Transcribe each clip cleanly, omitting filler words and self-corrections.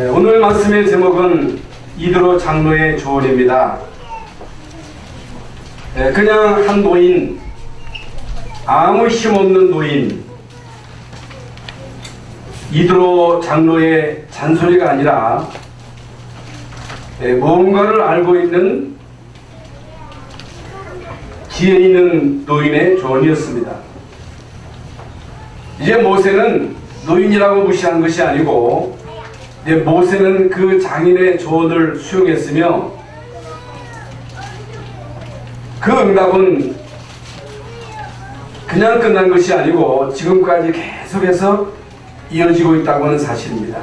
오늘 말씀의 제목은 이드로 장로의 조언입니다. 그냥 한 노인, 아무 힘없는 노인, 이드로 장로의 잔소리가 아니라 무언가를 알고 있는 지혜 있는 노인의 조언이었습니다. 이제 모세는 노인이라고 무시한 것이 아니고 이제 모세는 그 장인의 조언을 수용했으며 그 응답은 그냥 끝난 것이 아니고 지금까지 계속해서 이어지고 있다고 하는 사실입니다.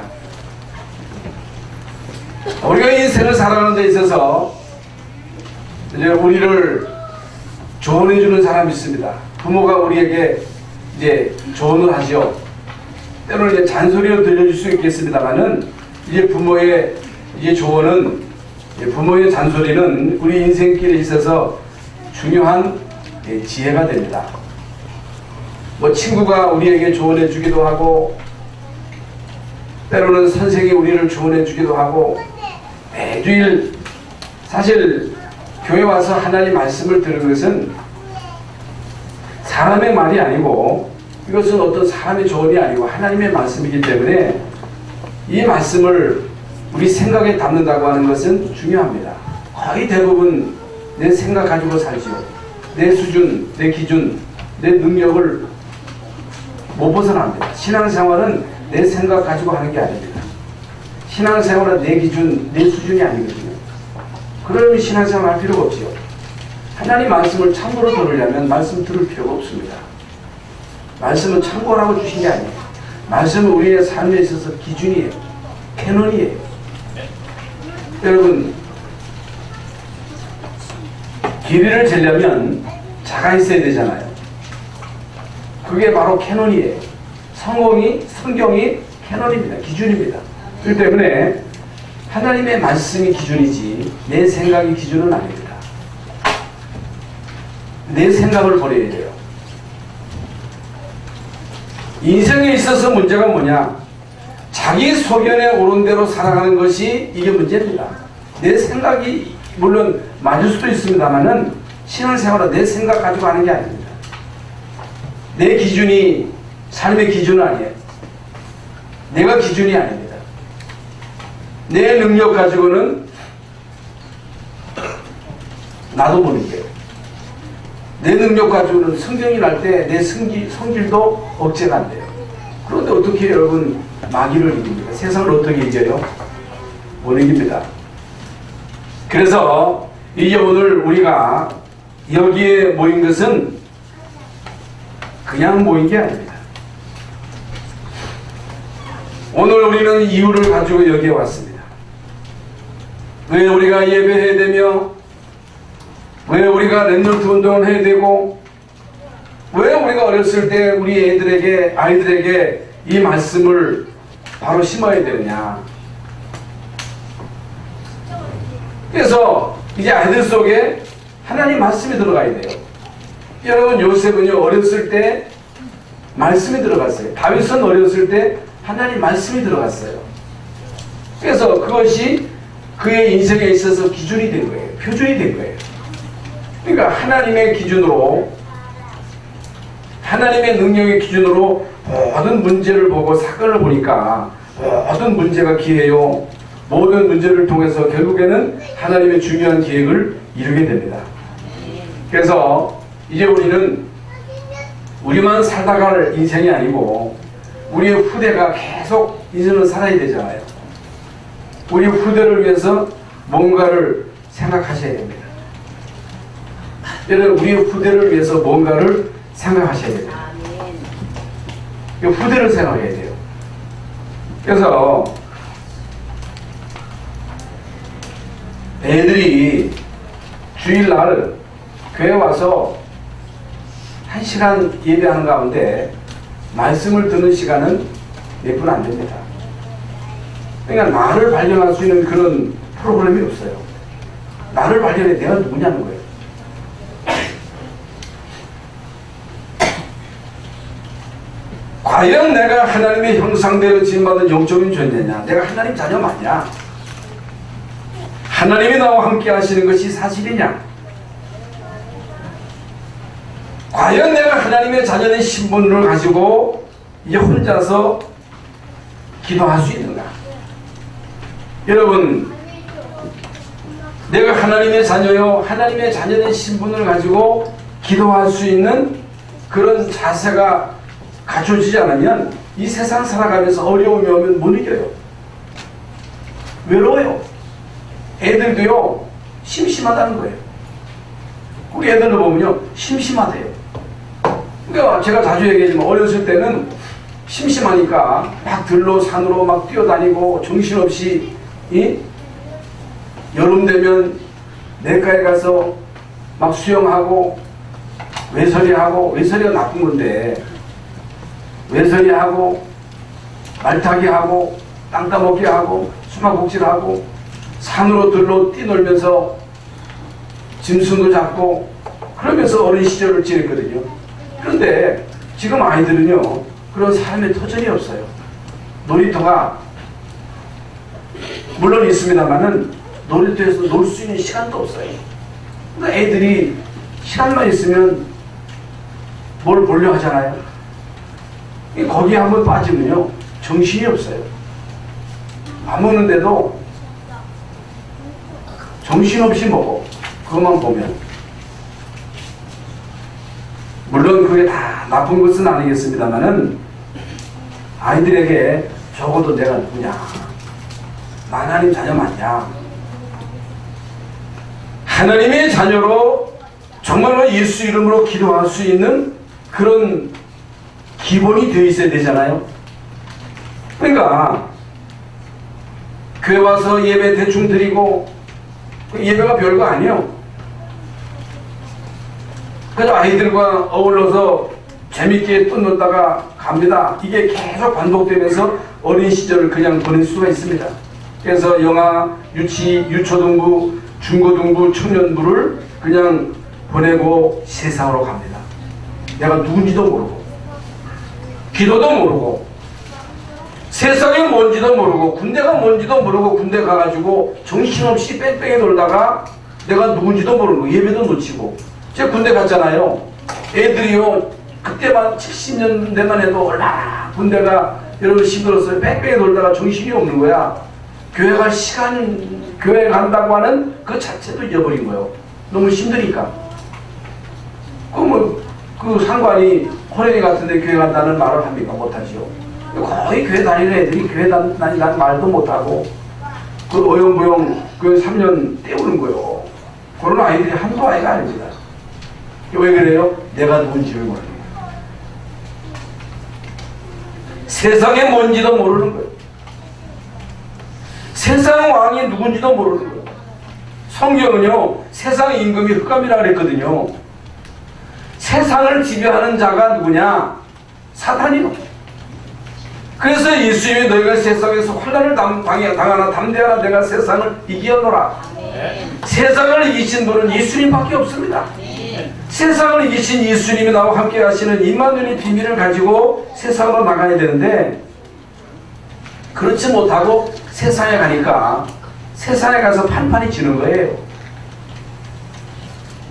우리가 인생을 살아가는 데 있어서 이제 우리를 조언해 주는 사람이 있습니다. 부모가 우리에게 이제 조언을 하죠. 때로는 이제 잔소리를 들려줄 수 있겠습니다만은 이제 부모의 이제 조언은, 부모의 잔소리는 우리 인생길에 있어서 중요한 지혜가 됩니다. 뭐 친구가 우리에게 조언해 주기도 하고, 때로는 선생이 우리를 조언해 주기도 하고, 매주일 사실 교회 와서 하나님 말씀을 들은 것은 사람의 말이 아니고 이것은 어떤 사람의 조언이 아니고 하나님의 말씀이기 때문에 이 말씀을 우리 생각에 담는다고 하는 것은 중요합니다. 거의 대부분 내 생각 가지고 살지요. 내 수준, 내 기준, 내 능력을 못 벗어납니다. 신앙생활은 내 생각 가지고 하는 게 아닙니다. 신앙생활은 내 기준, 내 수준이 아니거든요. 그러면 신앙생활 할 필요가 없지요. 하나님 말씀을 참고로 들으려면 말씀 들을 필요가 없습니다. 말씀은 참고라고 주신 게 아니에요. 말씀은 우리의 삶에 있어서 기준이에요. 캐논이에요. 여러분, 길이를 재려면 자가 있어야 되잖아요. 그게 바로 캐논이에요. 성경이 캐논입니다. 기준입니다. 그렇기 때문에 하나님의 말씀이 기준이지 내 생각이 기준은 아닙니다. 내 생각을 버려야 돼요. 인생에 있어서 문제가 뭐냐? 자기 소견에 오른 대로 살아가는 것이 이게 문제입니다. 내 생각이 물론 맞을 수도 있습니다만은 신앙생활은 내 생각 가지고 하는 게 아닙니다. 내 기준이 삶의 기준은 아니에요. 내가 기준이 아닙니다. 내 능력 가지고는 나도 모르게 내 능력 가지고는 성경이 날 때 내 성질도 억제가 안 돼요. 그런데 어떻게 여러분 마귀를 이깁니까? 세상을 어떻게 이겨요? 못 이깁니다. 그래서 이제 오늘 우리가 여기에 모인 것은 그냥 모인 게 아닙니다. 오늘 우리는 이유를 가지고 여기에 왔습니다. 왜 우리가 예배해야 되며, 왜 우리가 랩런트 운동을 해야 되고, 왜 우리가 어렸을 때 우리 아이들에게 이 말씀을 바로 심어야 되느냐. 그래서 이제 아이들 속에 하나님 말씀이 들어가야 돼요. 여러분, 요셉은요 어렸을 때 말씀이 들어갔어요. 다윗은 어렸을 때 하나님 말씀이 들어갔어요. 그래서 그것이 그의 인생에 있어서 기준이 된 거예요. 표준이 된 거예요. 그러니까 하나님의 기준으로, 하나님의 능력의 기준으로 모든 문제를 보고 사건을 보니까 모든 문제가 기회요. 모든 문제를 통해서 결국에는 하나님의 중요한 계획을 이루게 됩니다. 그래서 이제 우리는 우리만 살다가 갈 인생이 아니고 우리의 후대가 계속 인생을 살아야 되잖아요. 우리 후대를 위해서 뭔가를 생각하셔야 됩니다. 여러분, 우리의 후대를 위해서 뭔가를 생각하셔야 됩니다. 후대를 생각해야 돼요. 그래서 애들이 주일날 교회 와서 1시간 예배하는 가운데 말씀을 듣는 시간은 몇 분 안 됩니다. 그러니까 나를 발견할 수 있는 그런 프로그램이 없어요. 나를 발견해 내가 누구냐는 거예요. 과연 내가 하나님의 형상대로 지음받은 영적인 존재냐? 내가 하나님 자녀 맞냐? 하나님이 나와 함께 하시는 것이 사실이냐? 과연 내가 하나님의 자녀의 신분을 가지고 이 혼자서 기도할 수 있는가? 여러분, 내가 하나님의 자녀요, 하나님의 자녀의 신분을 가지고 기도할 수 있는 그런 자세가 갖춰지지 않으면 이 세상 살아가면서 어려움이 오면 못 이겨요. 외로워요. 애들도요, 심심하다는 거예요. 우리 애들도 보면요, 심심하대요. 그러니까 제가 자주 얘기하지만 어렸을 때는 심심하니까 막 들로 산으로 막 뛰어다니고 정신없이 여름 되면 내과에 가서 막 수영하고 외설이하고, 외설이가 나쁜 건데 외설이하고 말타기하고 땅 따먹기 하고 수막복질하고 산으로 들로 뛰놀면서 짐승도 잡고 그러면서 어린 시절을 지냈거든요. 그런데 지금 아이들은요, 그런 삶의 터전이 없어요. 놀이터가 물론 있습니다만은 놀이터에서 놀 수 있는 시간도 없어요. 그러니까 애들이 시간만 있으면 뭘 보려 하잖아요. 거기에 한번 빠지면요, 정신이 없어요. 밥 먹는데도 정신없이 먹어. 그것만 보면. 물론 그게 다 나쁜 것은 아니겠습니다만은 아이들에게 적어도 내가 누구냐, 하나님 자녀 맞냐, 하나님의 자녀로 정말로 예수 이름으로 기도할 수 있는 그런 기본이 되어 있어야 되잖아요. 그러니까 교회 와서 예배 대충 드리고 예배가 별거 아니에요. 그래서 아이들과 어울러서 재밌게 또 놀다가 갑니다. 이게 계속 반복되면서 어린 시절을 그냥 보낼 수가 있습니다. 그래서 영아, 유치, 유초등부, 중고등부, 청년부를 그냥 보내고 세상으로 갑니다. 내가 누군지도 모르고 기도도 모르고 세상이 뭔지도 모르고 군대가 뭔지도 모르고 군대 가가지고 정신없이 뺑뺑이 놀다가 내가 누군지도 모르고 예배도 놓치고. 제가 군대 갔잖아요. 애들이요, 그때만 70년대만 해도 얼마나 군대가 여러분 힘들었어요. 뺑뺑이 놀다가 정신이 없는 거야. 교회 갈 시간, 교회 간다고 하는 그 자체도 잊어버린 거예요. 너무 힘드니까. 그 상관이 호랭이 같은데 교회 간다는 말을 합니까? 못하지요. 거의 교회 다니는 애들이 교회 다니는 말도 못하고 그 어영부영 그 3년 때우는 거예요. 그런 아이들이 한두 아이가 아닙니다. 왜 그래요? 내가 누군지를 모르는 거예요. 세상에 뭔지도 모르는 거예요. 세상 왕이 누군지도 모르는 거예요. 성경은요, 세상의 임금이 흑암이라 그랬거든요. 세상을 지배하는 자가 누구냐? 사탄이요. 그래서 예수님이 너희가 세상에서 환난을 당하나 담대하라, 내가 세상을 이기었노라. 세상을 이기신 분은 예수님밖에 없습니다. 세상을 이기신 예수님이 나와 함께 하시는 임마누엘의 비밀을 가지고 세상으로 나가야 되는데 그렇지 못하고 세상에 가니까 세상에 가서 판판이 지는 거예요.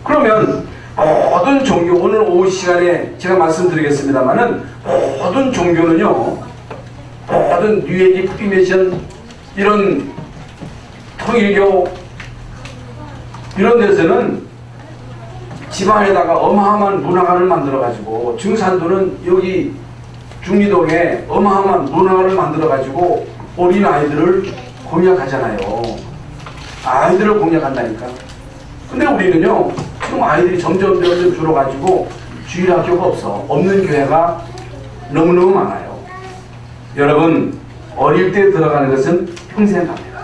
그러면 모든 종교, 오늘 오후 시간에 제가 말씀드리겠습니다만은 모든 종교는요, 모든 뉴에이지, 프리메이션, 이런 통일교 이런 데서는 지방에다가 어마어마한 문화관을 만들어가지고, 증산도는 여기 중리동에 어마어마한 문화관을 만들어가지고 어린아이들을 공략하잖아요. 아이들을 공략한다니까. 근데 우리는요, 지금 아이들이 점점 줄어가지고 주일학교가 없어. 없는 교회가 너무너무 많아요. 여러분, 어릴 때 들어가는 것은 평생 갑니다.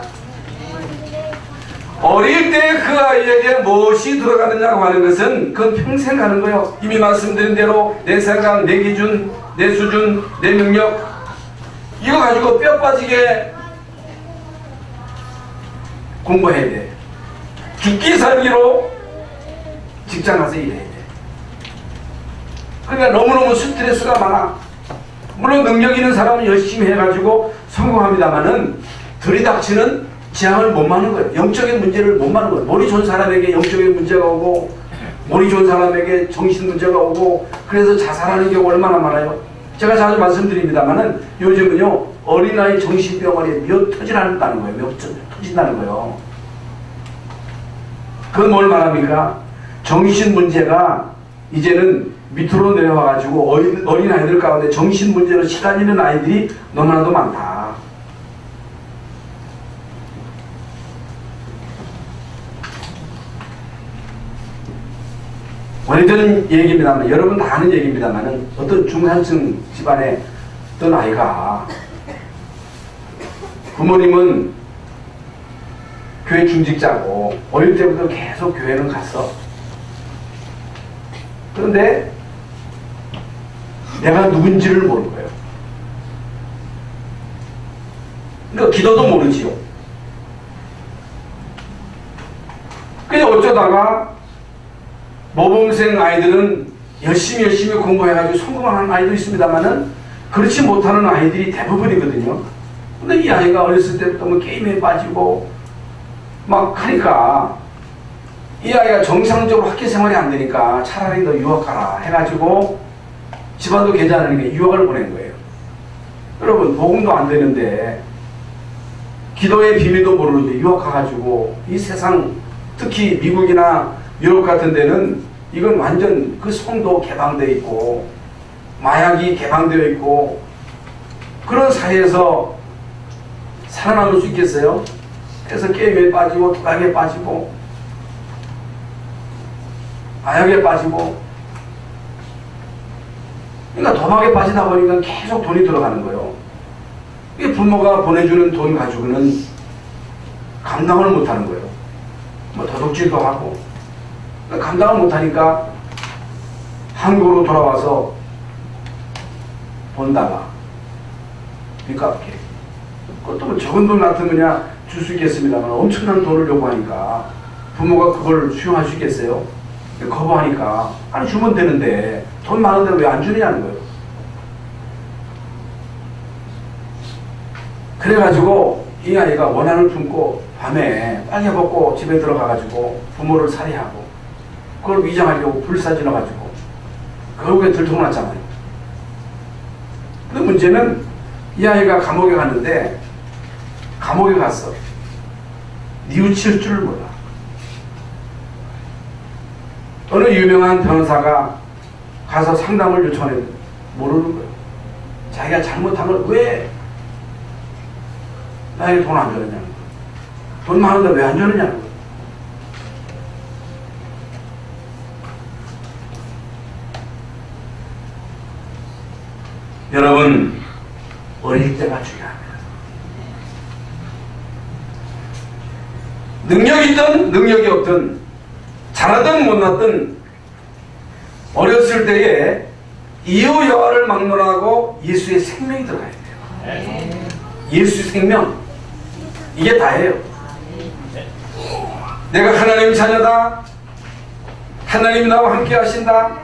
어릴 때 그 아이에게 무엇이 들어가느냐고 하는 것은 그건 평생 가는 거예요. 이미 말씀드린 대로 내 생각, 내 기준, 내 수준, 내 능력, 이거 가지고 뼈 빠지게 공부해야 돼. 죽기 살기로 직장 가서 일해야 돼. 그러니까 너무너무 스트레스가 많아. 물론 능력 있는 사람은 열심히 해가지고 성공합니다만은 들이닥치는 재앙을 못 막는 거예요. 영적인 문제를 못 막는 거예요. 머리 좋은 사람에게 영적인 문제가 오고, 머리 좋은 사람에게 정신 문제가 오고, 그래서 자살하는 경우 얼마나 많아요. 제가 자주 말씀드립니다만은 요즘은요 어린아이 정신병원에 몇 터진다는 거예요. 몇 터진다는 거예요. 그건 뭘 말합니까? 정신 문제가 이제는 밑으로 내려와가지고 어린아이들 가운데 정신 문제로 시달리는 아이들이 너무나도 많다. 오래전 얘기입니다만, 여러분 다 아는 얘기입니다만, 어떤 중산층 집안의 어떤 아이가, 부모님은 교회 중직자고 어릴 때부터 계속 교회는 갔어. 그런데 내가 누군지를 모르는 거예요. 그러니까 기도도 모르지요. 그냥 어쩌다가 모범생 아이들은 열심히 공부해가지고 성공하는 아이도 있습니다만은 그렇지 못하는 아이들이 대부분이거든요. 근데 이 아이가 어렸을 때부터 뭐 게임에 빠지고 막 하니까 이 아이가 정상적으로 학교 생활이 안 되니까 차라리 너 유학가라 해가지고 집안도 괜찮으니까 유학을 보낸 거예요. 여러분, 복음도 안 되는데 기도의 비밀도 모르는데 유학 가가지고 이 세상, 특히 미국이나 유럽 같은 데는 이건 완전 그 성도 개방되어 있고 마약이 개방되어 있고 그런 사회에서 살아남을 수 있겠어요? 그래서 게임에 빠지고 도박에 빠지고 마약에 빠지고, 그러니까 도박에 빠지다 보니까 계속 돈이 들어가는 거예요. 이 부모가 보내주는 돈 가지고는 감당을 못하는 거예요. 뭐 도둑질도 하고. 감당을 못하니까 한국으로 돌아와서 본다가 빚 갚게. 그것도 뭐 적은 돈 같으면 줄 수 있겠습니다만 엄청난 돈을 요구하니까 부모가 그걸 수용할 수 있겠어요? 거부하니까 아니 주면 되는데 돈 많은데 왜 안 주느냐는 거예요. 그래가지고 이 아이가 원한을 품고 밤에 빨개 벗고 집에 들어가가지고 부모를 살해하고 그걸 위장하려고 불사질러가지고 결국에 들통났잖아요. 근데 문제는 이 아이가 감옥에 갔는데 감옥에 갔어. 뉘우칠 줄을 몰라. 어느 유명한 변호사가 가서 상담을 요청했는데 모르는 거예요. 자기가 잘못한 걸 왜 나에게 돈 안 주느냐는 거예요. 돈 많은데 왜 안 주느냐는 거예요. 여러분, 어릴 때가 중요합니다. 능력이 있든 능력이 없든 잘하든 못났든 어렸을 때에 이후 여하를 막론하고 예수의 생명이 들어가야 돼요. 예수의 생명, 이게 다예요. 내가 하나님 자녀다, 하나님이 나와 함께 하신다,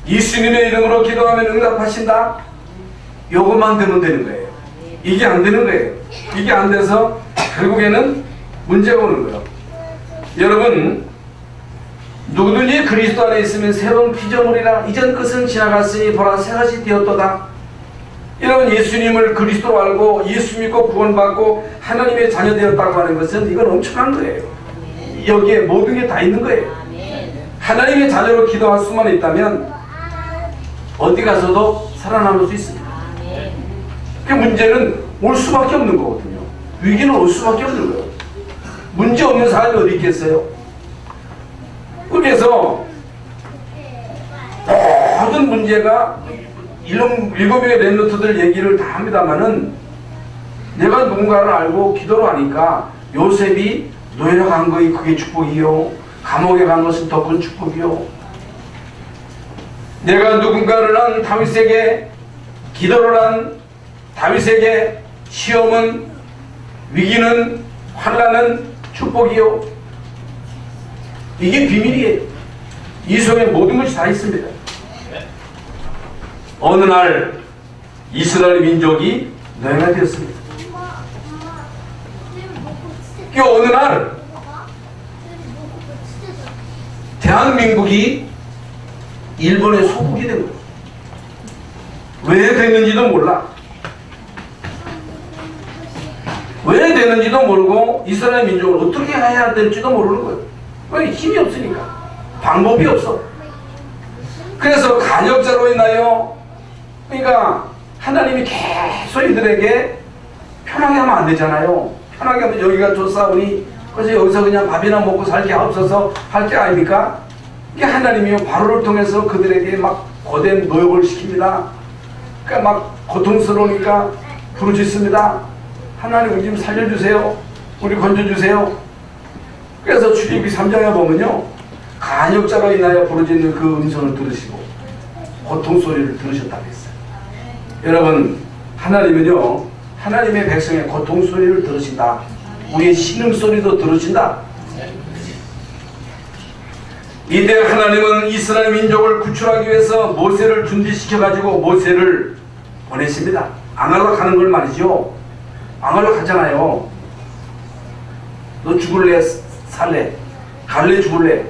예수님의 이름으로 기도하면 응답하신다, 요것만 되면 되는 거예요. 이게 안 되는 거예요. 이게 안 돼서 결국에는 문제가 오는 거예요. 여러분, 누구든지 그리스도 안에 있으면 새로운 피조물이라 이전 것은 지나갔으니 보라 새것이 되었도다. 여러분, 예수님을 그리스도로 알고 예수 믿고 구원받고 하나님의 자녀 되었다고 하는 것은 이건 엄청난 거예요. 여기에 모든 게 다 있는 거예요. 하나님의 자녀로 기도할 수만 있다면 어디 가서도 살아남을 수 있습니다. 그 문제는 올 수밖에 없는 거거든요. 위기는 올 수밖에 없는 거예요. 문제 없는 사람이 어디 있겠어요? 그래서 모든 문제가 일곱 명의 렘넌트들 얘기를 다 합니다만은 내가 누군가를 알고 기도를 하니까 요셉이 노예로 간 거이 그게 축복이요, 감옥에 간 것은 더 큰 축복이요, 내가 누군가를 한 다윗에게 기도를 한 다윗에게 시험은, 위기는, 환난은 축복이요. 이게 비밀이에요. 이 속에 모든 것이 다 있습니다. 어느 날 이스라엘 민족이 노예가 되었습니다. 그 어느 날 대한민국이 일본의 소국이 된 거예요. 왜 됐는지도 몰라. 왜 되는지도 모르고 이스라엘 민족을 어떻게 해야 될지도 모르는 거예요. 왜? 힘이 없으니까. 방법이 없어. 그래서 간역자로 인하여, 그러니까 하나님이 계속 이들에게 편하게 하면 안 되잖아요. 편하게 하면 여기가 좋사오니 그래서 여기서 그냥 밥이나 먹고 살게 하옵소서 할 게 아닙니까? 이게 하나님이 바로를 통해서 그들에게 막 거대한 노역을 시킵니다. 그러니까 막 고통스러우니까 부르짖습니다. 하나님 우리 좀 살려주세요. 우리 건져주세요. 그래서 출애굽기 3장에 보면요, 간역자로 인하여 부르짖는 그 음성을 들으시고 고통 소리를 들으셨다고 했어요. 여러분, 하나님은요, 하나님의 백성의 고통 소리를 들으신다. 우리의 신음 소리도 들으신다. 이때 하나님은 이스라엘 민족을 구출하기 위해서 모세를 준비시켜가지고 모세를 보내십니다. 앙알로 가는 걸 말이죠. 앙알로 가잖아요. 너 죽을래? 살래? 갈래? 죽을래?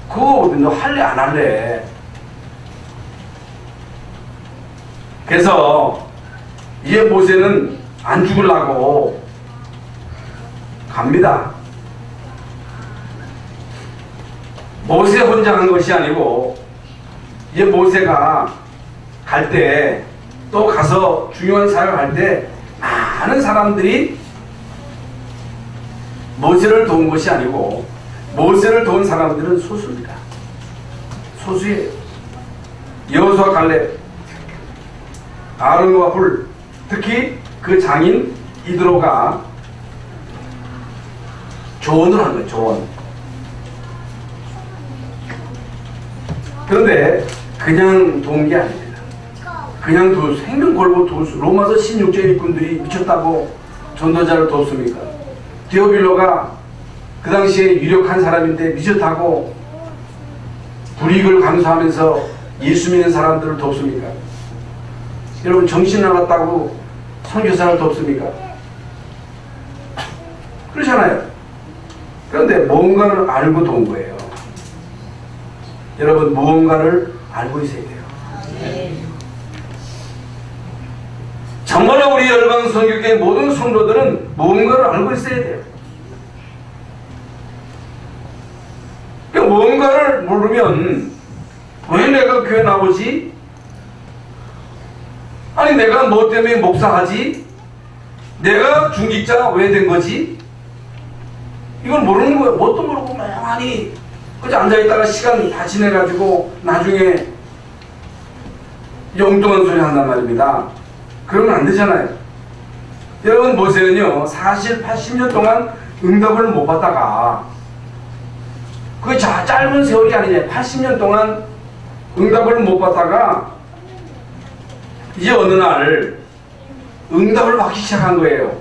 그거 너 할래? 안 할래? 그래서 이제 모세는 안 죽으려고 갑니다. 모세 혼자 간 것이 아니고 이제 모세가 갈 때 또 가서 중요한 사역을 할 때 많은 사람들이 모세를 도운 것이 아니고 모세를 도운 사람들은 소수입니다. 소수예요. 여호수아, 갈렙, 아론과 훌, 특히 그 장인 이드로가 조언을 한 거예요. 조언. 그런데 그냥 도운 게 아닙니다. 그냥 생명 걸고 도수. 로마서 16조 일꾼들이 미쳤다고 전도자를 돕습니까? 디오빌로가 그 당시에 유력한 사람인데 미쳤다고 불이익을 감수하면서 예수 믿는 사람들을 돕습니까? 여러분, 정신 나갔다고 선교사를 돕습니까? 그렇잖아요. 그런데 뭔가를 알고 도운 거예요. 여러분, 무언가를 알고 있어야 돼요. 정말로 우리 열방 선교회 모든 성도들은 무언가를 알고 있어야 돼요. 그러니까 무언가를 모르면 왜 내가 교회 나오지? 아니 내가 뭐 때문에 목사하지? 내가 중직자 왜 된 거지? 이걸 모르는 거예요. 뭣도 모르고 멍하니 그저 앉아있다가 시간 다 지내가지고 나중에 엉뚱한 소리 한단 말입니다. 그러면 안 되잖아요. 여러분, 모세는요 사실 80년 동안 응답을 못 받다가 그게 짧은 세월이 아니냐. 80년 동안 응답을 못 받다가 이제 어느 날 응답을 받기 시작한 거예요.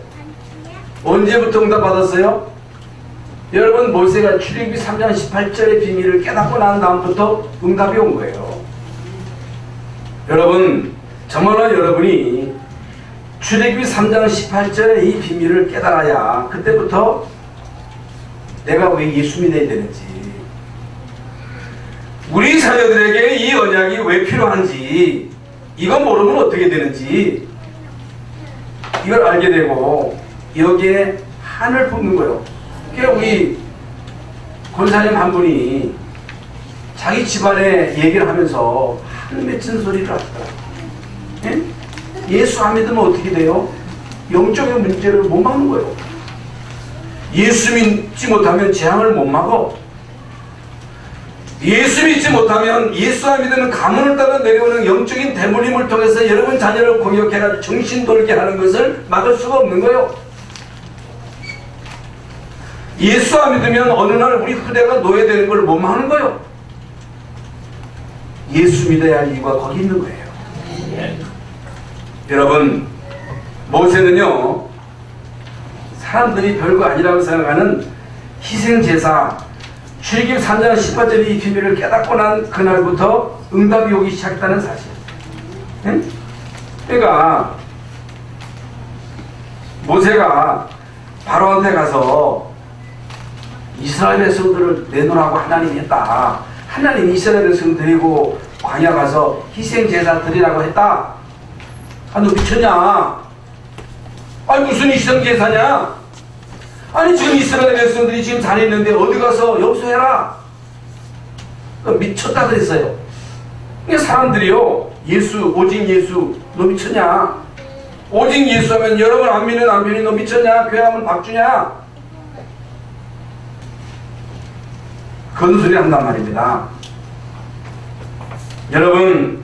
언제부터 응답 받았어요? 여러분, 모세가 출애굽기 3장 18절의 비밀을 깨닫고 난 다음부터 응답이 온 거예요. 여러분, 정말로 여러분이 출애굽기 3장 18절의 이 비밀을 깨달아야 그때부터 내가 왜 예수 믿어야 되는지, 우리 자녀들에게 이 언약이 왜 필요한지, 이거 모르면 어떻게 되는지 이걸 알게 되고 여기에 한을 품는 거예요. 그러니까 우리 권사님 한 분이 자기 집안에 얘기를 하면서 한 맺힌 소리를 하시더라고요. 예? 예수 안 믿으면 어떻게 돼요? 영적인 문제를 못 막는 거예요. 예수 믿지 못하면 재앙을 못 막어. 예수 믿지 못하면 예수 안 믿으면 가문을 따라 내려오는 영적인 대물림을 통해서 여러분 자녀를 공격해가지고 정신 돌게 하는 것을 막을 수가 없는 거예요. 예수 안 믿으면 어느 날 우리 후대가 노예되는 걸 못 막는 거예요. 예수 믿어야 할 이유가 거기 있는 거예요. 여러분, 모세는요 사람들이 별거 아니라고 생각하는 희생제사, 출애굽기 3장 18절의 이 비밀을 깨닫고 난 그날부터 응답이 오기 시작했다는 사실. 응? 그러니까 모세가 바로한테 가서 이스라엘 백성들을 내놓으라고 하나님이 했다. 하나님 이스라엘 백성 데리고 광야 가서 희생제사 드리라고 했다. 아, 너 미쳤냐? 아니 무슨 희생제사냐? 아니 지금 이스라엘 백성들이 지금 잘했는데 어디 가서 염소해라. 미쳤다 그랬어요. 그러니까 사람들이요, 예수, 오직 예수, 너 미쳤냐? 오직 예수 하면 여러분 안 믿는 안 믿는 너 미쳤냐? 교회 하면 밥 주냐? 그런 소리 한단 말입니다. 여러분,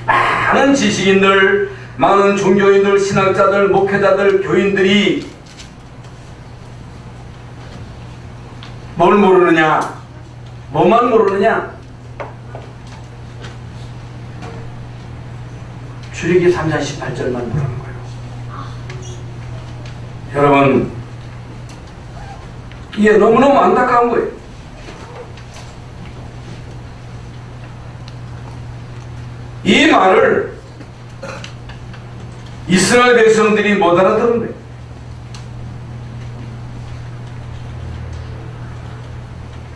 많은 지식인들, 많은 종교인들, 신학자들, 목회자들, 교인들이 뭘 모르느냐? 뭐만 모르느냐? 출애굽기 3장 18절만 모르는 거예요. 여러분, 이게 너무너무 안타까운 거예요. 이 말을 이스라엘 백성들이 못 알아들은 거예요.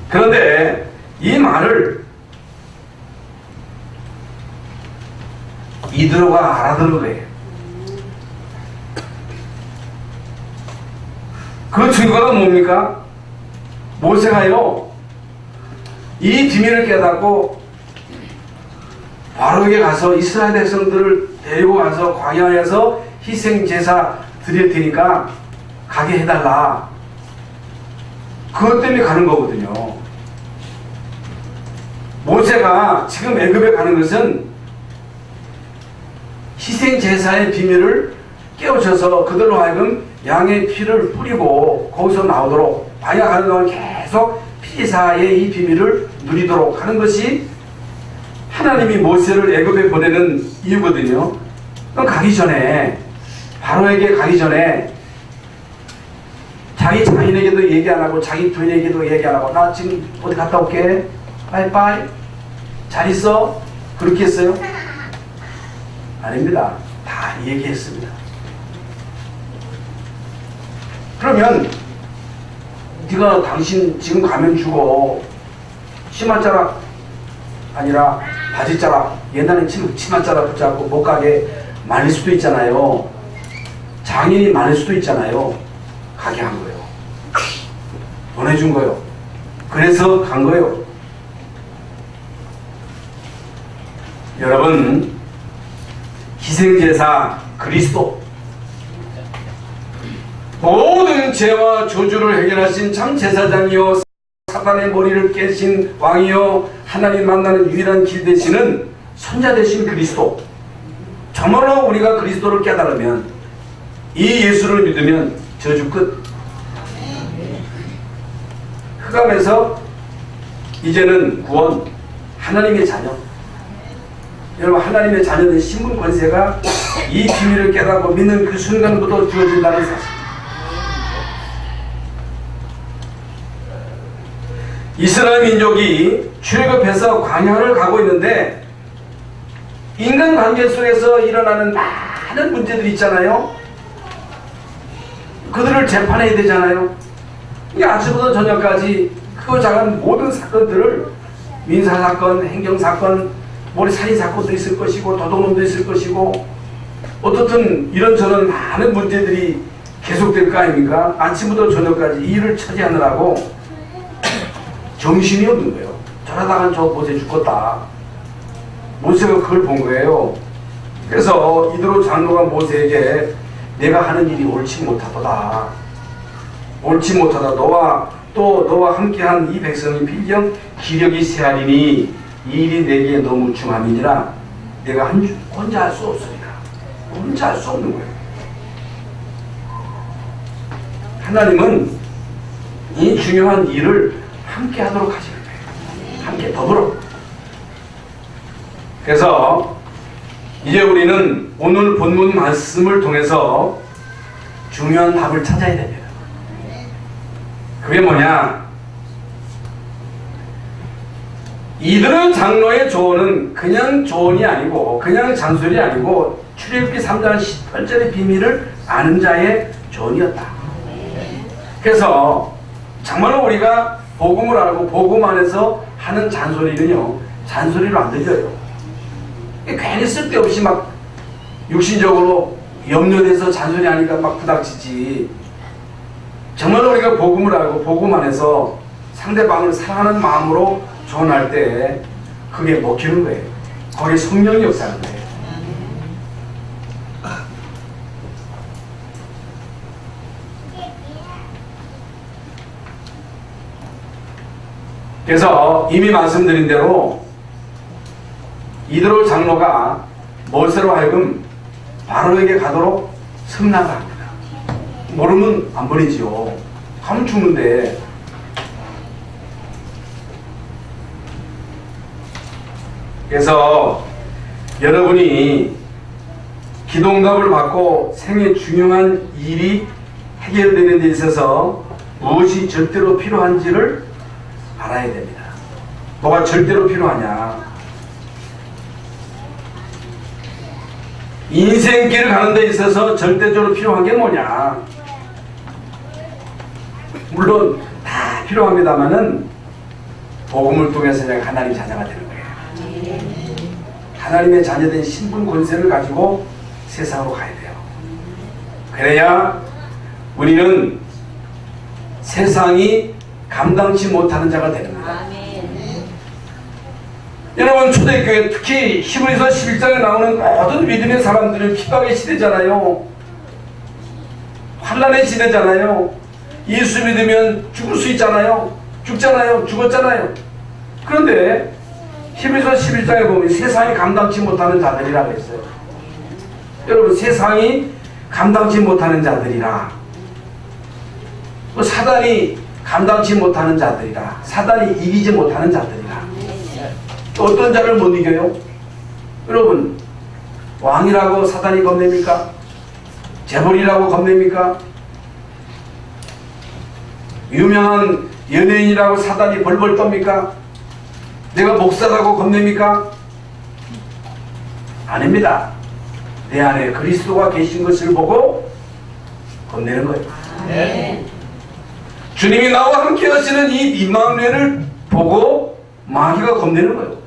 그런데 이 말을 이들어가 알아들은 거예요. 그 증거가 뭡니까? 모세가요, 이 비밀을 깨닫고 바로에게 가서 이스라엘 백성들을 데리고 가서 광야에서 희생제사 드릴 테니까 가게 해달라. 그것 때문에 가는 거거든요. 모세가 지금 애굽에 가는 것은 희생제사의 비밀을 깨우쳐서 그들로 하여금 양의 피를 뿌리고 거기서 나오도록, 광야 가는 동안 계속 피사의 이 비밀을 누리도록 하는 것이 하나님이 모세를 애굽에 보내는 이유거든요. 그럼 가기 전에, 바로에게 가기 전에 자기 자인에게도 얘기 안 하고 자기 부인에게도 얘기 안 하고 나 지금 어디 갔다 올게, 빠이빠이, 잘 있어, 그렇게 했어요? 아닙니다. 다 얘기했습니다. 그러면 네가 당신 지금 가면 죽어, 치마자락 아니라 바지자락, 옛날엔 치마자락 붙잡고 못 가게 말릴 수도 있잖아요. 장인이 말릴 수도 있잖아요. 가게 한 거예요. 보내준 거예요. 그래서 간 거예요. 여러분, 희생제사 그리스도, 모든 죄와 저주를 해결하신 참 제사장이요 사단의 머리를 깨신 왕이요 하나님 만나는 유일한 길 되시는 선자 되신 그리스도, 정말로 우리가 그리스도를 깨달으면, 이 예수를 믿으면 저주 끝. 흑암에서 이제는 구원, 하나님의 자녀. 여러분, 하나님의 자녀된 신분 권세가 이 비밀을 깨닫고 믿는 그 순간부터 주어진다는 사실. 이스라엘 민족이 출애굽해서 광야를 가고 있는데 인간관계 속에서 일어나는 많은 문제들이 있잖아요. 그들을 재판해야 되잖아요. 이 아침부터 저녁까지 크고 작은 모든 사건들을, 민사사건, 행정사건, 머리 살인사건도 있을 것이고 도둑놈도 있을 것이고 어떻든 이런저런 많은 문제들이 계속될 거 아닙니까? 아침부터 저녁까지 일을 처리하느라고 정신이 없는 거예요. 저러다간 저 모세 죽겠다. 모세가 그걸 본 거예요. 그래서 이드로 장로가 모세에게 내가 하는 일이 옳지 못하도다. 옳지 못하다. 너와 함께한 이 백성이 필경 기력이 세하리니 이 일이 내게 너무 중함이니라. 내가 혼자 할 수 없으리라. 혼자 할 수 없는 거예요. 하나님은 이 중요한 일을 함께 하도록 하시는 거예요. 함께 더불어. 그래서 이제 우리는 오늘 본문 말씀을 통해서 중요한 답을 찾아야 됩니다. 그게 뭐냐? 이들의 장로의 조언은 그냥 조언이 아니고 그냥 잔소리 아니고 출애굽기 3장 18절의 비밀을 아는 자의 조언이었다. 그래서 정말로 우리가 복음을 알고 복음 안에서 하는 잔소리는요, 잔소리로 안 들려요. 괜히 쓸데없이 막 육신적으로 염려돼서 잔소리하니까 막 부닥치지. 정말로 우리가 복음을 알고 복음 안에서 상대방을 사랑하는 마음으로 조언할 때 그게 먹히는 거예요. 거기에 성령이 역사하는 거예요. 그래서 이미 말씀드린 대로 이드로 장로가 모세로 하여금 바로에게 가도록 승낙을 합니다. 모르면 안 보내지요. 가면 죽는데. 그래서 여러분이 기도응답을 받고 생애 중요한 일이 해결되는 데 있어서 무엇이 절대로 필요한지를 알아야 됩니다. 뭐가 절대로 필요하냐? 인생길을 가는 데 있어서 절대적으로 필요한 게 뭐냐? 물론 다 필요합니다만은 복음을 통해서 내가 하나님 자녀가 되는 거예요. 하나님의 자녀된 신분 권세를 가지고 세상으로 가야 돼요. 그래야 우리는 세상이 감당치 못하는 자가 되는 겁니다. 여러분, 초대교회 특히 히브리서 11장에 나오는 모든 믿음의 사람들은 핍박의 시대잖아요. 환난의 시대잖아요. 예수 믿으면 죽을 수 있잖아요. 죽잖아요. 죽었잖아요. 그런데 히브리서 11장에 보면 세상이 감당치 못하는 자들이라고 했어요. 여러분, 세상이 감당치 못하는 자들이라, 사단이 감당치 못하는 자들이라, 사단이 이기지 못하는 자들이라. 어떤 자를 못 이겨요? 여러분, 왕이라고 사단이 겁냅니까? 재벌이라고 겁냅니까? 유명한 연예인이라고 사단이 벌벌 떱니까? 내가 목사라고 겁냅니까? 아닙니다. 내 안에 그리스도가 계신 것을 보고 겁내는 거예요. 네. 주님이 나와 함께 하시는 이 임마누엘을 보고 마귀가 겁내는 거예요.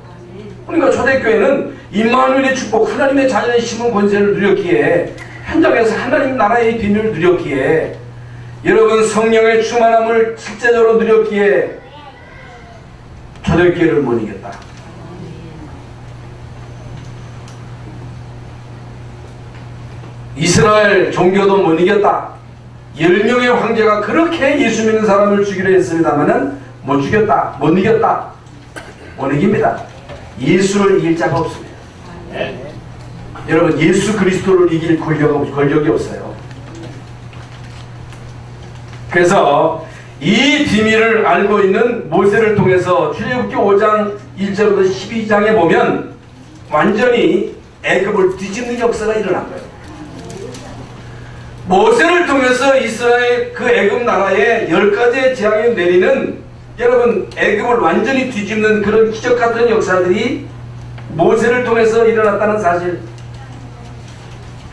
그러니까 초대교회는 임마누엘의 축복, 하나님의 자녀의 심은 권세를 누렸기에, 현장에서 하나님 나라의 비밀을 누렸기에, 여러분 성령의 충만함을 실제적으로 누렸기에 초대교회를 못 이겼다. 이스라엘 종교도 못 이겼다. 10명의 황제가 그렇게 예수 믿는 사람을 죽이려 했습니다마는 못 죽였다. 못 이겼다. 못 이깁니다. 예수를 이길 자가 없습니다. 네. 여러분, 예수 그리스도를 이길 권력이 없어요. 그래서 이 비밀을 알고 있는 모세를 통해서 출애굽기 5장 1절부터 12장에 보면 완전히 애굽을 뒤집는 역사가 일어난 거예요. 모세를 통해서 이스라엘 그 애굽 나라에 10가지의 재앙이 내리는, 여러분 애굽을 완전히 뒤집는 그런 기적 같은 역사들이 모세를 통해서 일어났다는 사실.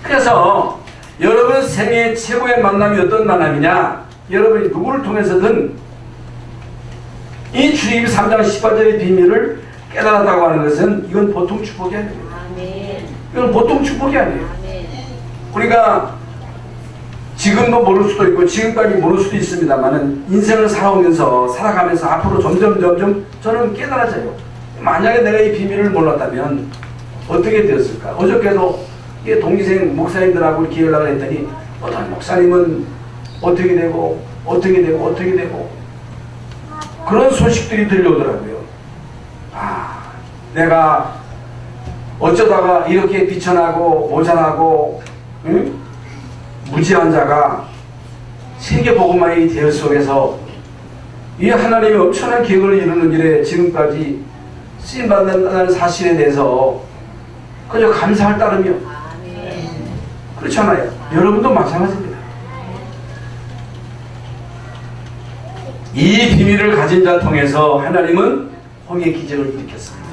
그래서 여러분 생애 최고의 만남이 어떤 만남이냐? 여러분이 누구를 통해서든 이 출애굽기 3장 18절의 비밀을 깨달았다고 하는 것은 이건 보통 축복이 아닙니다. 이건 보통 축복이 아니에요. 우리가 지금도 모를 수도 있고 지금까지 모를 수도 있습니다만은 인생을 살아가면서 앞으로 점점 저는 깨달아져요. 만약에 내가 이 비밀을 몰랐다면 어떻게 되었을까? 어저께도 동기생 목사님들하고 이렇게 연락을 했더니 어떤 목사님은 어떻게 되고 그런 소식들이 들려오더라고요. 아, 내가 어쩌다가 이렇게 비천하고 모자라고 무지한 자가 세계복음화의 대열 속에서 이 하나님의 엄청난 계획을 이루는 일에 지금까지 쓰임받는다는 사실에 대해서 그저 감사할 따름이요. 그렇잖아요. 여러분도 마찬가지입니다. 이 비밀을 가진 자 통해서 하나님은 홍해 기적을 일으켰습니다.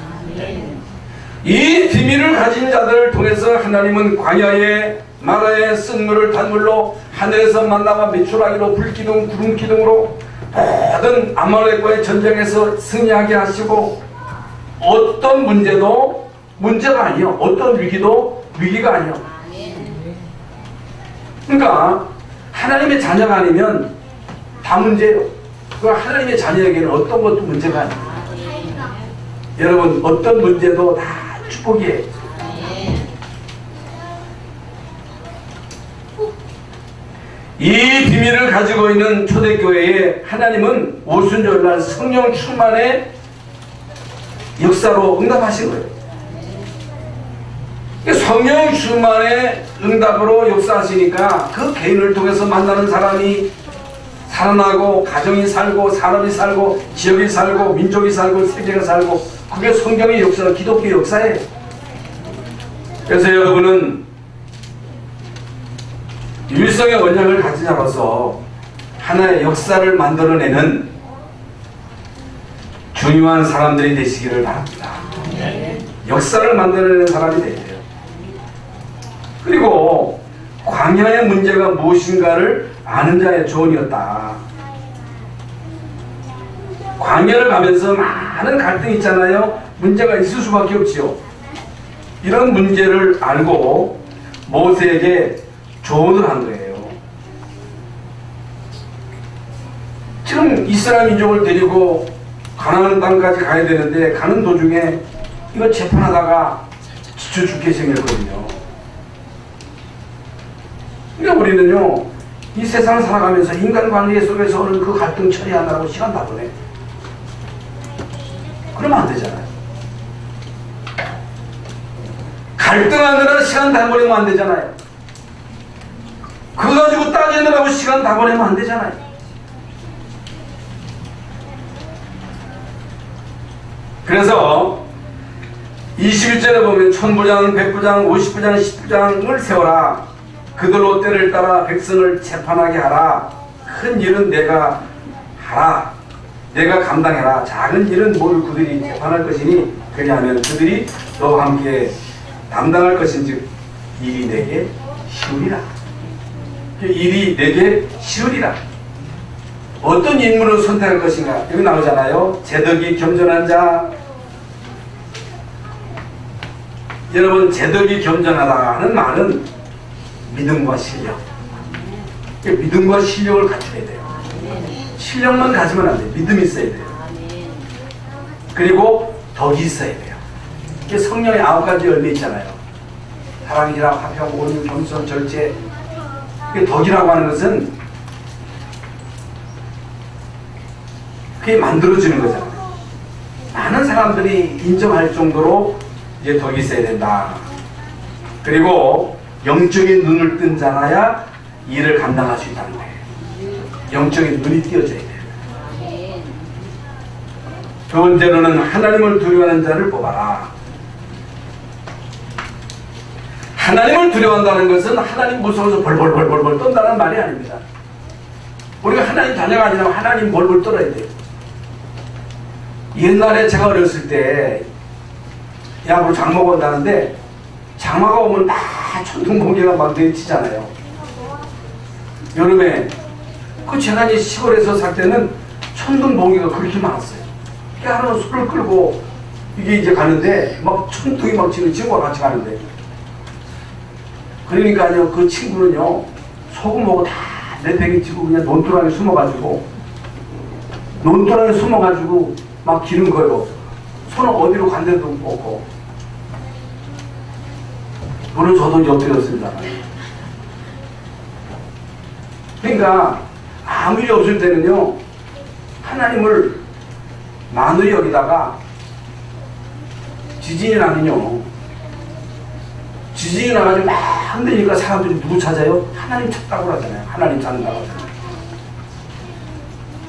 이 비밀을 가진 자들을 통해서 하나님은 광야에 마라의 쓴물을 단물로 하늘에서 만나와 메추라기로 불기둥 구름기둥으로 모든 아말렉과의 전쟁에서 승리하게 하시고 어떤 문제도 문제가 아니요, 어떤 위기도 위기가 아니요. 그러니까 하나님의 자녀가 아니면 다 문제예요. 그 하나님의 자녀에게는 어떤 것도 문제가 아니에요. 여러분, 어떤 문제도 다 축복이에요. 이 비밀을 가지고 있는 초대교회에 하나님은 오순절날 성령 충만의 역사로 응답하신 거예요. 성령 충만의 응답으로 역사하시니까 그 개인을 통해서 만나는 사람이 살아나고 가정이 살고 산업이 살고 지역이 살고 민족이 살고 세계가 살고 그게 성경의 역사, 기독교의 역사예요. 그래서 여러분은 일성의 원력을 가진 자로서 하나의 역사를 만들어내는 중요한 사람들이 되시기를 바랍니다. 역사를 만들어내는 사람이 되야 돼요. 그리고 광야의 문제가 무엇인가를 아는 자의 조언이었다. 광야를 가면서 많은 갈등이 있잖아요. 문제가 있을 수밖에 없지요. 이런 문제를 알고 모세에게 조언을 한 거예요. 지금 이스라엘 민족을 데리고 가나안 땅까지 가야 되는데 가는 도중에 이거 재판하다가 지쳐 죽게 생겼거든요. 그러니까 우리는요, 이 세상을 살아가면서 인간관계 속에서 오는 그 갈등 처리하느라고 시간 다 보내. 그러면 안 되잖아요. 갈등하느라 시간 다 보내면 안 되잖아요. 그거 가지고 따지느라고 시간 다 보내면 안 되잖아요. 그래서 21절에 보면 천부장, 백부장, 50부장, 10부장을 세워라. 그들로 때를 따라 백성을 재판하게 하라. 큰 일은 내가 하라. 내가 감당해라. 작은 일은 뭘 그들이 재판할 것이니 그리하면 그들이 너와 함께 담당할 것인즉 일이 내게 쉬우리라. 일이 내게 쉬우리라. 어떤 인물을 선택할 것인가? 여기 나오잖아요. 제덕이 겸손한 자. 여러분, 제덕이 겸손하다 하는 말은 믿음과 실력. 믿음과 실력을 갖춰야 돼요. 실력만 가지면 안 돼요. 믿음이 있어야 돼요. 그리고 덕이 있어야 돼요. 성령의 9가지 열매 있잖아요. 사랑, 희락, 화평, 온유, 겸손, 절제. 덕이라고 하는 것은 그게 만들어지는 거잖아요. 많은 사람들이 인정할 정도로 이제 덕이 있어야 된다. 그리고 영적인 눈을 뜬 자라야 일을 감당할 수 있다는 거예요. 영적인 눈이 띄어져야 돼요. 두 번째로는 하나님을 두려워하는 자를 뽑아라. 하나님을 두려워한다는 것은 하나님 무서워서 벌벌벌벌 떤다는 말이 아닙니다. 우리가 하나님 자녀가 아니라 하나님 벌벌 떨어야 돼요. 옛날에 제가 어렸을 때 야구로 장마가 온다는데 장마가 오면 다 천둥번개가 막 내리치잖아요. 여름에 그 제가 이제 시골에서 살 때는 천둥번개가 그렇게 많았어요. 하루는 술을 끌고 이게 이제 가는데 막 천둥이 막 치는 친구가 같이 가는데 그러니까요, 그 친구는요 소금하고 다 내팽개치고 그냥 논두렁에 숨어가지고 막 기는 거예요. 손은 어디로 간 데도 없고. 물론 저도 이제 엎드렸습니다. 그러니까 아무 일이 없을 때는요 하나님을 만으로 여기다가 지진이 나면요, 지진이 나가지고 막 흔들리니까 사람들이 누구 찾아요? 하나님 찾다고 하잖아요. 하나님 찾는다고 하잖아요.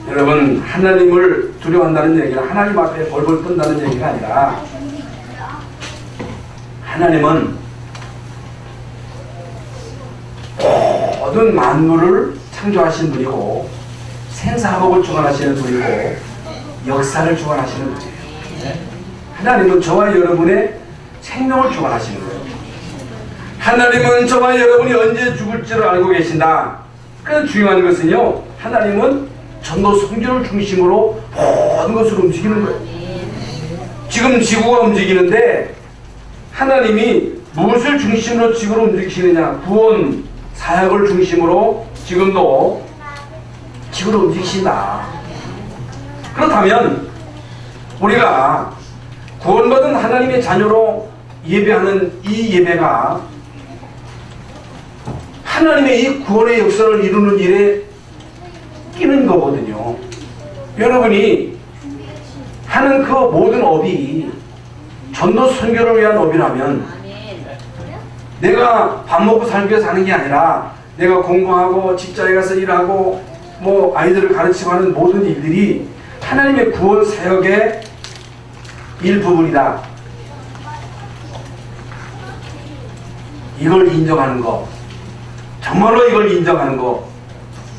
여러분, 하나님을 두려워한다는 얘기는 하나님 앞에 벌벌 떤다는 얘기가 아니라 하나님은 모든 만물을 창조하신 분이고 생사화복을 주관하시는 분이고 역사를 주관하시는 분이에요. 하나님은 저와 여러분의 생명을 주관하시는 거예요. 하나님은 저와 여러분이 언제 죽을지를 알고 계신다. 그래서 중요한 것은요, 하나님은 전도 성전을 중심으로 모든 것을 움직이는 거예요. 지금 지구가 움직이는데 하나님이 무엇을 중심으로 지구를 움직이시느냐? 구원, 사역을 중심으로 지금도 지구를 움직이신다. 그렇다면 우리가 구원받은 하나님의 자녀로 예배하는 이 예배가 하나님의 이 구원의 역사를 이루는 일에 끼는 거거든요. 여러분이 하는 그 모든 업이 전도 선교를 위한 업이라면 내가 밥 먹고 살기 위해서 하는 게 아니라 내가 공부하고 직장에 가서 일하고 뭐 아이들을 가르치고 하는 모든 일들이 하나님의 구원 사역의 일부분이다. 이걸 인정하는 거, 정말로 이걸 인정하는 거,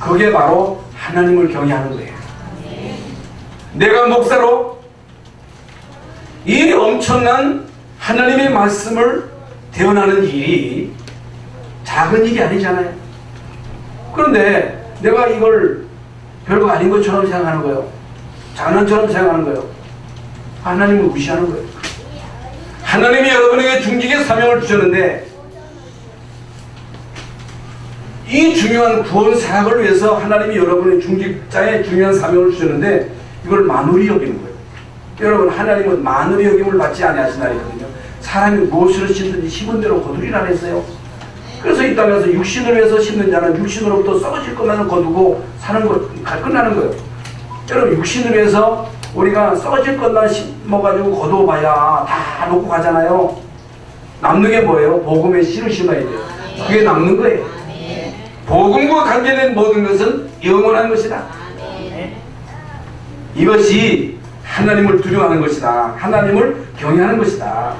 그게 바로 하나님을 경외하는 거예요. 내가 목사로 이 엄청난 하나님의 말씀을 대언하는 일이 작은 일이 아니잖아요. 그런데 내가 이걸 별거 아닌 것처럼 생각하는 거예요. 장난처럼 생각하는 거예요. 하나님을 무시하는 거예요. 하나님이 여러분에게 중직의 사명을 주셨는데 이 중요한 구원 사역을 위해서 하나님이 여러분의 중직자의 중요한 사명을 주셨는데 이걸 만우리 여기는 거예요. 여러분, 하나님은 만우리 여김을 받지 아니하시나이거든요. 사람이 무엇을 심든지 심은 대로 거두리라 했어요. 그래서 이 땅에서 육신을 위해서 심는 자는 육신으로부터 썩어질 것만 거두고 사는 거 끝나는 거예요. 여러분, 육신을 위해서 우리가 썩어질 것만 심어가지고 거두어봐야 다 놓고 가잖아요. 남는 게 뭐예요? 복음의 씨를 심어야 돼요. 그게 남는 거예요. 복음과 관계된 모든 것은 영원한 것이다. 이것이 하나님을 두려워하는 것이다. 하나님을 경외하는 것이다.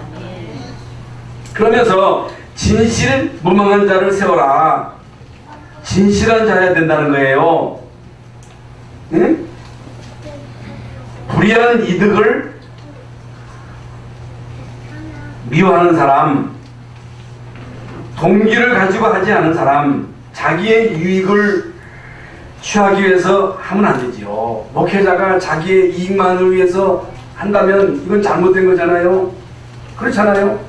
그러면서 진실무망한 자를 세워라. 진실한 자여야 된다는 거예요. 응? 불의한 이득을 미워하는 사람, 동기를 가지고 하지 않은 사람, 자기의 유익을 취하기 위해서 하면 안 되지요. 목회자가 자기의 이익만을 위해서 한다면 이건 잘못된 거잖아요. 그렇잖아요.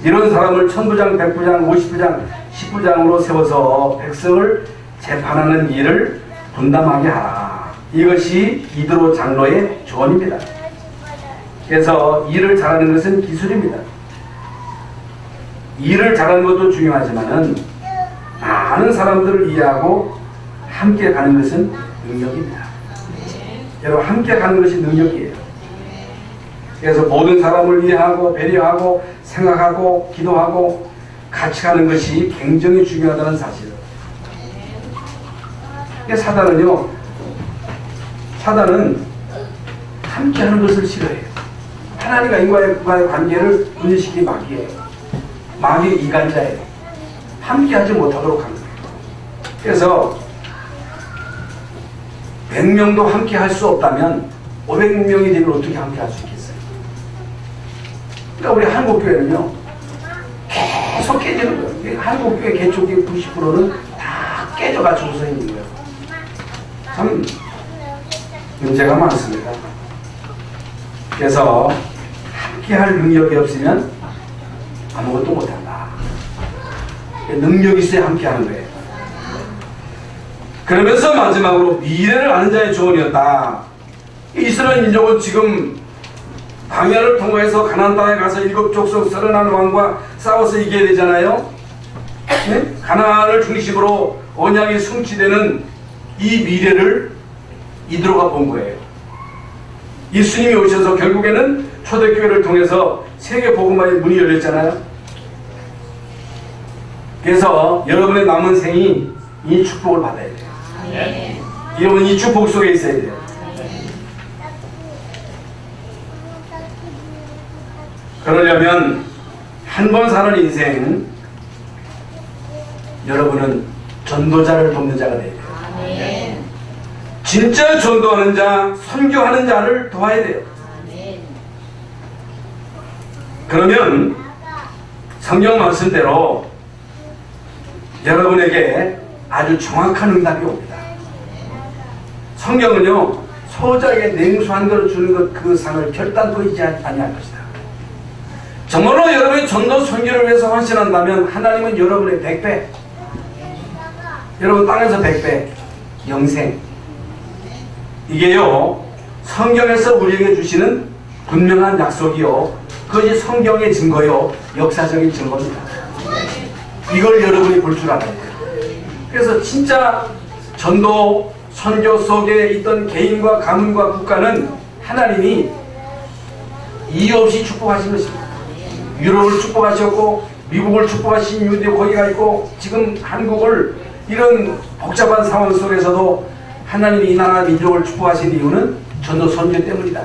이런 사람을 천부장, 백부장, 50부장, 10부장으로 세워서 백성을 재판하는 일을 분담하게 하라. 이것이 이드로 장로의 조언입니다. 그래서 일을 잘하는 것은 기술입니다. 일을 잘하는 것도 중요하지만은 많은 사람들을 이해하고 함께 가는 것은 능력입니다. 여러분, 함께 가는 것이 능력이에요. 그래서 모든 사람을 이해하고 배려하고 생각하고 기도하고 같이 가는 것이 굉장히 중요하다는 사실을. 사단은 함께 하는 것을 싫어해요. 하나님과 인간과의 관계를 분리시키기 마귀예요. 마귀의 이간자예요. 함께 하지 못하도록 하는 거예요. 그래서 100명도 함께 할 수 없다면 500명이 되면 어떻게 함께 할 수 있겠어요? 그러니까 우리 한국교회는요, 계속 깨지는 거예요. 한국교회 개척의 90%는 다 깨져가지고서 있는 거예요. 참 문제가 많습니다. 그래서 함께 할 능력이 없으면 아무것도 못한다. 능력이 있어야 함께 하는 거예요. 그러면서 마지막으로 미래를 아는 자의 조언이었다. 이스라엘 민족은 지금 광야를 통과해서 가나안 땅에 가서 7족속 31왕과 싸워서 이겨야 되잖아요. 네? 가나안을 중심으로 언약이 성취되는 이 미래를 이드로가 본 거예요. 예수님이 오셔서 결국에는 초대교회를 통해서 세계 복음화의 문이 열렸잖아요. 그래서 여러분의 남은 생이 이 축복을 받아야 돼요. 여러분, 이 축복 속에 있어야 돼요. 그러려면 한 번 사는 인생, 여러분은 전도자를 돕는 자가 돼야 돼요. 진짜 전도하는 자, 선교하는 자를 도와야 돼요. 그러면 성경 말씀대로 여러분에게 아주 정확한 응답이 옵니다. 성경은요, 소자에게 냉수한 것을 주는 것 그 상을 결단코 잊지 아니할 것이다. 정말로 여러분이 전도 선교를 위해서 헌신한다면 하나님은 여러분의 100배, 여러분 땅에서 100배, 영생, 이게요 성경에서 우리에게 주시는 분명한 약속이요, 그것이 성경의 증거요, 역사적인 증거입니다. 이걸 여러분이 볼 줄 알아야 돼요. 그래서 진짜 전도 선교 속에 있던 개인과 가문과 국가는 하나님이 이유 없이 축복하신 것입니다. 유럽을 축복하셨고 미국을 축복하신 이유도 거기가 있고, 지금 한국을 이런 복잡한 상황 속에서도 하나님이 이 나라 민족을 축복하신 이유는 전도 선교 때문이다.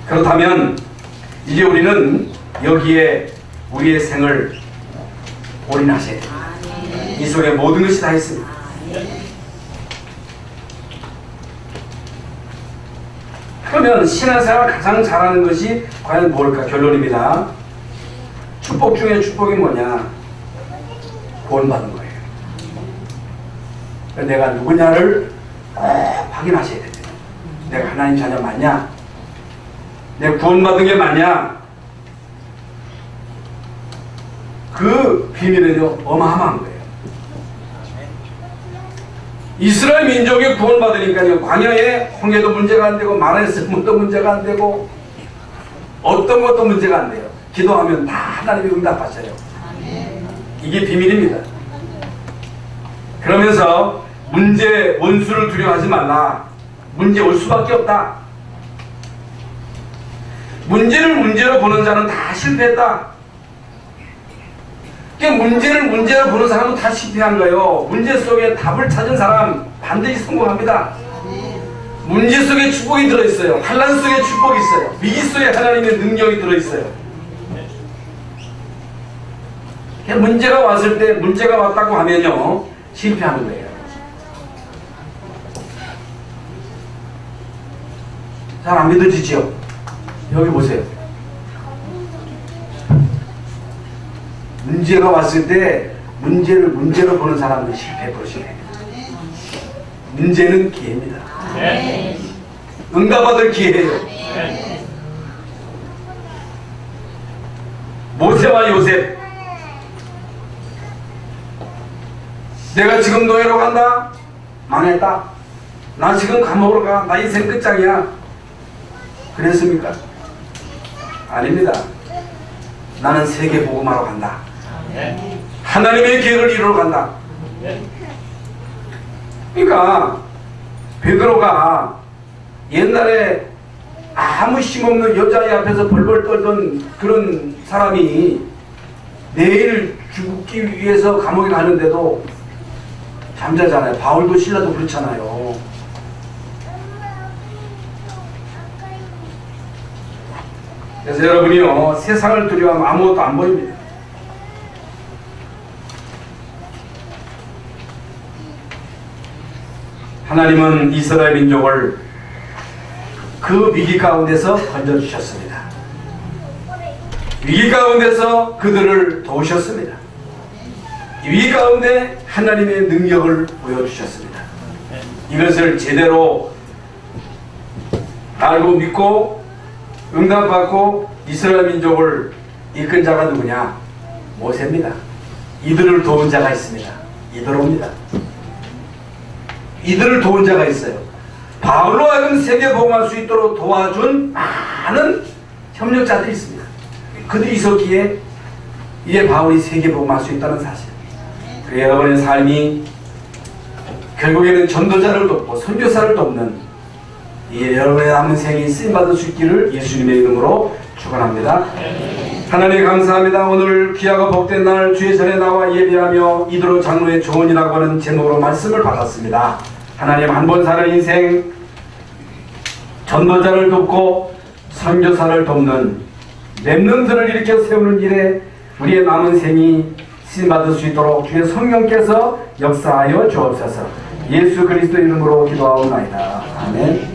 그렇다면 이제 우리는 여기에 우리의 생을 올인하셔야 됩니다. 이 속에 모든 것이 다 있습니다. 그러면 신앙생활 가장 잘하는 것이 과연 뭘까? 결론입니다. 축복 중에 축복이 뭐냐? 구원받는 거예요. 내가 누구냐를 확인하셔야 됩니다. 내가 하나님 자녀 맞냐? 내가 구원받은 게 맞냐? 그 비밀은요, 어마어마한 거예요. 이스라엘 민족이 구원받으니까요, 광야에 홍해도 문제가 안 되고 마라에서 물도 문제가 안 되고 어떤 것도 문제가 안 돼요. 기도하면 다 하나님이 응답하셔요. 이게 비밀입니다. 그러면서 문제, 원수를 두려워하지 말라. 문제 올 수밖에 없다. 문제를 문제로 보는 자는 다 실패했다. 문제를 문제로 보는 사람은 다 실패한 거예요. 문제 속에 답을 찾은 사람 반드시 성공합니다. 문제 속에 축복이 들어있어요. 환난 속에 축복이 있어요. 위기 속에 하나님의 능력이 들어있어요. 문제가 왔을 때 문제가 왔다고 하면요, 실패하는 거예요. 잘 안 믿어지죠? 여기 보세요. 문제가 왔을 때 문제를 문제로 보는 사람은 실패 버릇이에요. 문제는 기회입니다. 응답받을 기회예요. 모세와 요셉, 내가 지금 노예로 간다? 망했다. 나 지금 감옥으로 가. 나 인생 끝장이야. 그랬습니까? 아닙니다. 나는 세계 복음하러 간다. 하나님의 계획을 이루러 간다. 그러니까 베드로가 옛날에 아무 힘없는 여자애 앞에서 벌벌 떨던 그런 사람이 내일 죽기 위해서 감옥에 가는데도 잠자잖아요. 바울도 실라도 그렇잖아요. 그래서 여러분이요, 세상을 두려워하면 아무것도 안 보입니다. 하나님은 이스라엘 민족을 그 위기 가운데서 건져주셨습니다. 위기 가운데서 그들을 도우셨습니다. 이 위기 가운데 하나님의 능력을 보여주셨습니다. 이것을 제대로 알고 믿고 응답받고 이스라엘 민족을 이끈 자가 누구냐? 모세입니다. 이들을 도운 자가 있습니다. 이드로입니다. 이들을 도운 자가 있어요. 바울로 하여금 세계 복음할 수 있도록 도와준 많은 협력자들이 있습니다. 그들이 있었기에 이제 바울이 세계 복음할 수 있다는 사실. 그 여러분의 삶이 결국에는 전도자를 돕고 선교사를 돕는 이 여러분의 남은 생이 쓰임받을 수 있기를 예수님의 이름으로 축원합니다. 하나님 감사합니다. 오늘 귀하고 복된 날 주의 전에 나와 예배하며 이드로 장로의 조언이라고 하는 제목으로 말씀을 받았습니다. 하나님, 한 번 사는 인생 전도자를 돕고 선교사를 돕는 렘넌트를 일으켜 세우는 일에 우리의 남은 생이 쓰임받을 수 있도록 주의 성령께서 역사하여 주옵소서. 예수 그리스도 이름으로 기도하옵나이다. 아멘.